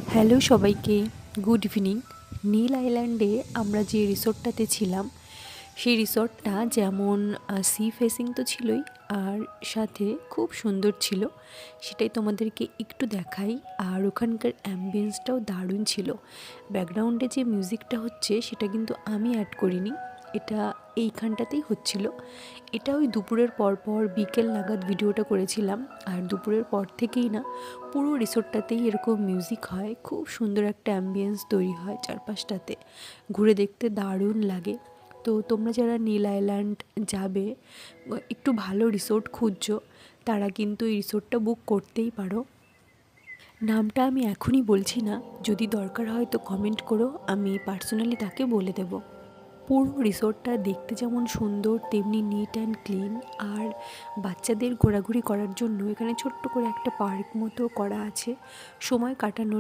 Hello সবাইকে, good evening. নীল আইল্যান্ডে আমরা যে রিসোর্টটাতে ছিলাম সেই রিসোর্টটা যেমন সি ফেসিং তো ছিলই, আর সাথে খুব সুন্দর ছিল। সেটাই তোমাদেরকে একটু দেখাই। আর ওখানকার অ্যাম্বিয়েন্সটাও দারুণ ছিল। ব্যাকগ্রাউন্ডে যে মিউজিকটা হচ্ছে সেটা কিন্তু আমি অ্যাড করিনি, এটা এইখানটাতেই হচ্ছিল। এটা ওই দুপুরের পর বিকেল নাগাদ ভিডিওটা করেছিলাম। আর দুপুরের পর থেকেই না পুরো রিসোর্টটাতেই এরকম মিউজিক হয়, খুব সুন্দর একটা অ্যাম্বিয়েন্স তৈরি হয় চারপাশটাতে, ঘুরে দেখতে দারুণ লাগে। তো তোমরা যারা নীল আইল্যান্ড যাবে, একটু ভালো রিসোর্ট খুঁজছো, তারা কিন্তু এই রিসোর্টটা বুক করতেই পারো। নামটা আমি এখনই বলছি না, যদি দরকার হয় তো কমেন্ট করো, আমি পার্সোনালি তাকে বলে দেবো। পুরো রিসোর্টটা দেখতে যেমন সুন্দর তেমনি নিট অ্যান্ড ক্লিন। আর বাচ্চাদের ঘোরাঘুরি করার জন্য এখানে ছোট্ট করে একটা পার্ক মতো করা আছে, সময় কাটানোর।